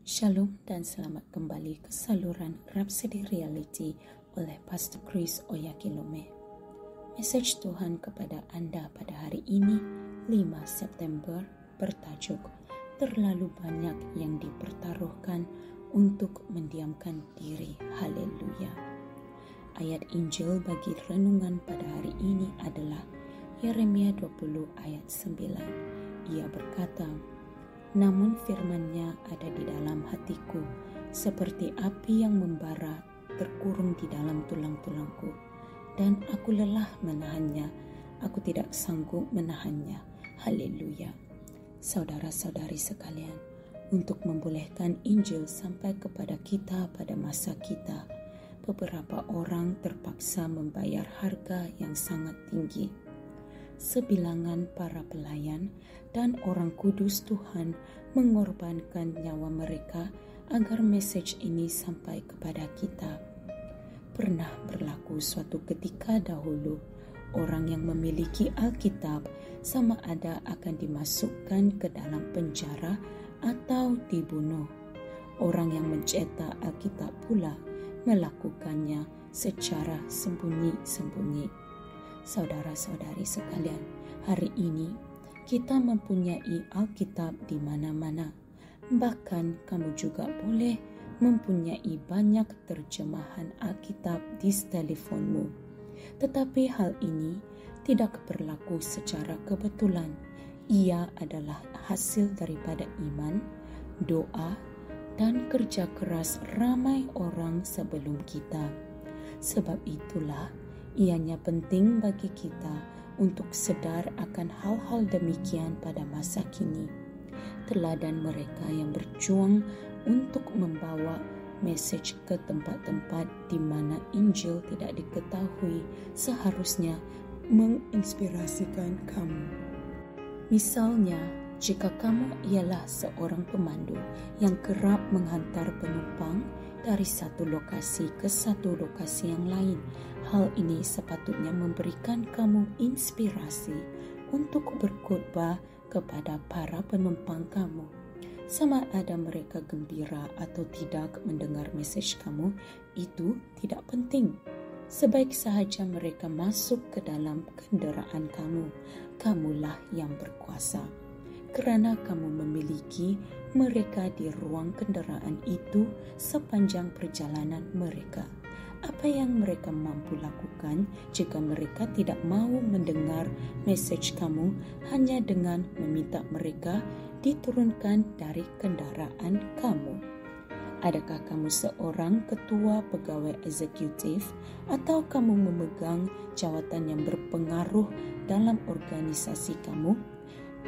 Shalom dan selamat kembali ke saluran Rhapsody Reality oleh Pastor Chris Oyakilome. Message Tuhan kepada Anda pada hari ini 5 September bertajuk Terlalu banyak yang dipertaruhkan untuk mendiamkan diri. Haleluya. Ayat Injil bagi renungan pada hari ini adalah Yeremia 20 ayat 9. Ia berkata, namun firman-Nya ada di dalam hatiku, seperti api yang membara terkurung di dalam tulang-tulangku, dan aku lelah menahannya, aku tidak sanggup menahannya. Haleluya. Saudara-saudari sekalian, untuk membolehkan Injil sampai kepada kita pada masa kita, beberapa orang terpaksa membayar harga yang sangat tinggi. Sebilangan para pelayan dan orang kudus Tuhan mengorbankan nyawa mereka agar message ini sampai kepada kita. Pernah berlaku suatu ketika dahulu, orang yang memiliki Alkitab sama ada akan dimasukkan ke dalam penjara atau dibunuh. Orang yang mencetak Alkitab pula melakukannya secara sembunyi-sembunyi. Saudara-saudari sekalian, hari ini kita mempunyai Alkitab di mana-mana. Bahkan kamu juga boleh mempunyai banyak terjemahan Alkitab di teleponmu. Tetapi hal ini tidak berlaku secara kebetulan. Ia adalah hasil daripada iman, doa, dan kerja keras ramai orang sebelum kita. Sebab itulah ianya penting bagi kita untuk sadar akan hal-hal demikian pada masa kini. Teladan mereka yang berjuang untuk membawa message ke tempat-tempat di mana Injil tidak diketahui seharusnya menginspirasikan kamu. Misalnya, jika kamu ialah seorang pemandu yang kerap menghantar penumpang dari satu lokasi ke satu lokasi yang lain, hal ini sepatutnya memberikan kamu inspirasi untuk berkhotbah kepada para penumpang kamu. Sama ada mereka gembira atau tidak mendengar message kamu, itu tidak penting. Sebaik sahaja mereka masuk ke dalam kenderaan kamu, kamulah yang berkuasa. Kerana kamu memiliki mereka di ruang kenderaan itu sepanjang perjalanan mereka. Apa yang mereka mampu lakukan jika mereka tidak mau mendengar message kamu hanya dengan meminta mereka diturunkan dari kenderaan kamu? Adakah kamu seorang ketua pegawai eksekutif atau kamu memegang jawatan yang berpengaruh dalam organisasi kamu?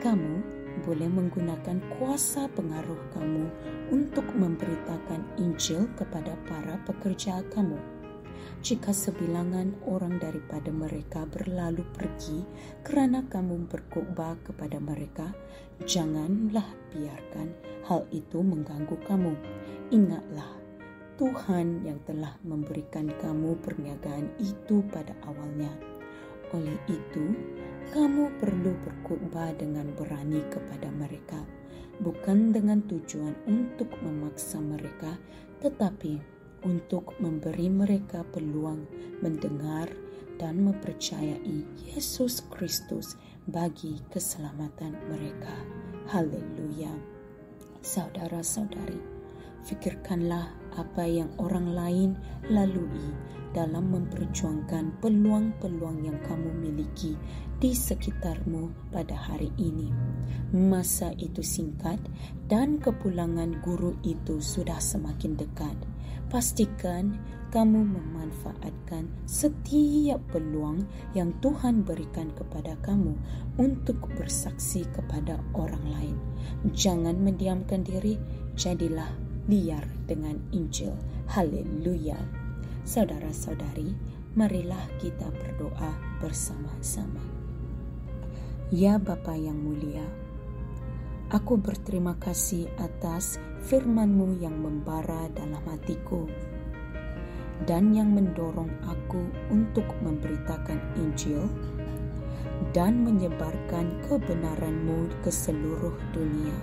Kamu boleh menggunakan kuasa pengaruh kamu untuk memberitakan Injil kepada para pekerja kamu. Jika sebilangan orang daripada mereka berlalu pergi kerana kamu berkhotbah kepada mereka, janganlah biarkan hal itu mengganggu kamu. Ingatlah, Tuhan yang telah memberikan kamu perniagaan itu pada awalnya. Oleh itu, kamu perlu berkhotbah dengan berani kepada mereka, bukan dengan tujuan untuk memaksa mereka, tetapi untuk memberi mereka peluang mendengar dan mempercayai Yesus Kristus bagi keselamatan mereka. Haleluya. Saudara-saudari, fikirkanlah apa yang orang lain lalui dalam memperjuangkan peluang-peluang yang kamu miliki di sekitarmu pada hari ini. Masa itu singkat dan kepulangan guru itu sudah semakin dekat. Pastikan kamu memanfaatkan setiap peluang yang Tuhan berikan kepada kamu untuk bersaksi kepada orang lain. Jangan mendiamkan diri, jadilah liar dengan Injil. Haleluya. Saudara-saudari, marilah kita berdoa bersama-sama. Ya Bapa yang mulia, aku berterima kasih atas firman-Mu yang membara dalam hatiku dan yang mendorong aku untuk memberitakan Injil dan menyebarkan kebenaran-Mu ke seluruh dunia.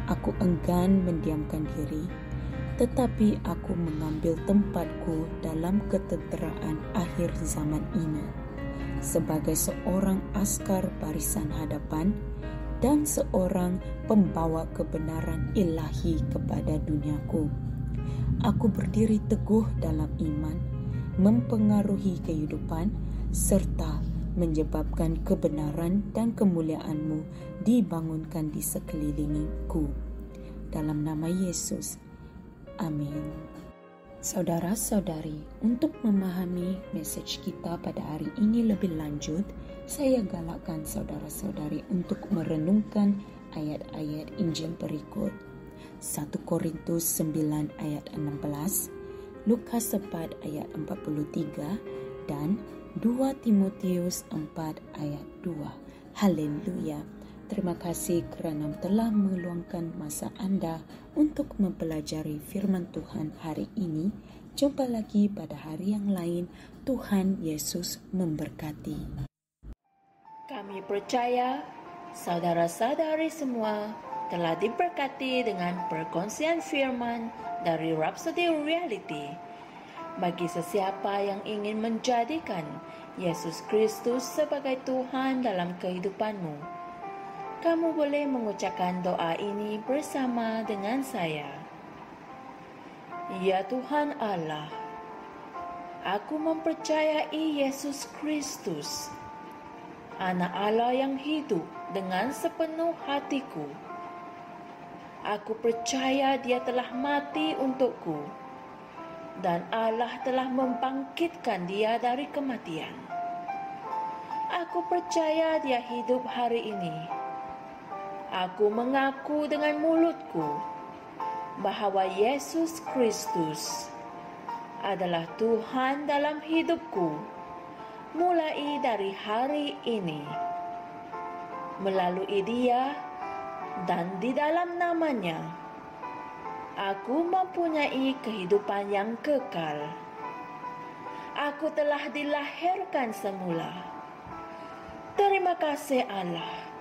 Aku enggan mendiamkan diri, tetapi aku mengambil tempatku dalam ketenteraan akhir zaman ini sebagai seorang askar barisan hadapan dan seorang pembawa kebenaran ilahi kepada duniaku. Aku berdiri teguh dalam iman, mempengaruhi kehidupan serta menyebabkan kebenaran dan kemuliaan-Mu dibangunkan di sekelilingku. Dalam nama Yesus. Amin. Saudara-saudari, untuk memahami message kita pada hari ini lebih lanjut, saya galakkan saudara-saudari untuk merenungkan ayat-ayat Injil berikut. 1 Korintus 9 ayat 16, Lukas 4 ayat 43, dan 2 Timotius 4 ayat 2. Haleluya! Terima kasih kerana telah meluangkan masa anda untuk mempelajari firman Tuhan hari ini. Jumpa lagi pada hari yang lain. Tuhan Yesus memberkati. Kami percaya saudara-saudari semua telah diberkati dengan perkongsian firman dari Rhapsody Reality. Bagi sesiapa yang ingin menjadikan Yesus Kristus sebagai Tuhan dalam kehidupanmu, kamu boleh mengucapkan doa ini bersama dengan saya. Ya Tuhan Allah, aku mempercayai Yesus Kristus, Anak Allah yang hidup dengan sepenuh hatiku. Aku percaya Dia telah mati untukku, dan Allah telah membangkitkan Dia dari kematian. Aku percaya Dia hidup hari ini. Aku mengaku dengan mulutku bahawa Yesus Kristus adalah Tuhan dalam hidupku mulai dari hari ini. Melalui Dia dan di dalam nama-Nya, aku mempunyai kehidupan yang kekal. Aku telah dilahirkan semula. Terima kasih Allah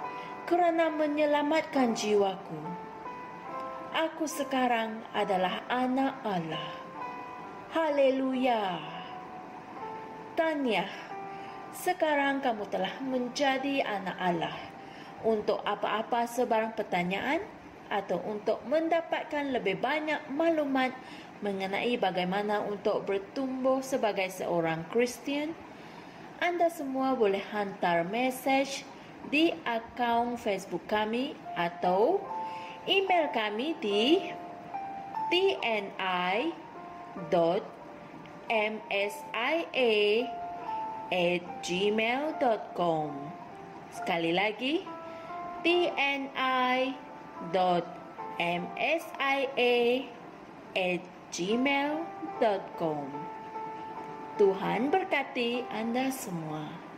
kerana menyelamatkan jiwaku. Aku sekarang adalah anak Allah. Haleluya. Tahniah, sekarang kamu telah menjadi anak Allah. Untuk apa-apa sebarang pertanyaan atau untuk mendapatkan lebih banyak maklumat mengenai bagaimana untuk bertumbuh sebagai seorang Kristian, anda semua boleh hantar mesej di akaun Facebook kami atau email kami di tni.msia@gmail.com. Sekali lagi, tni.msia@gmail.com. Tuhan berkati anda semua.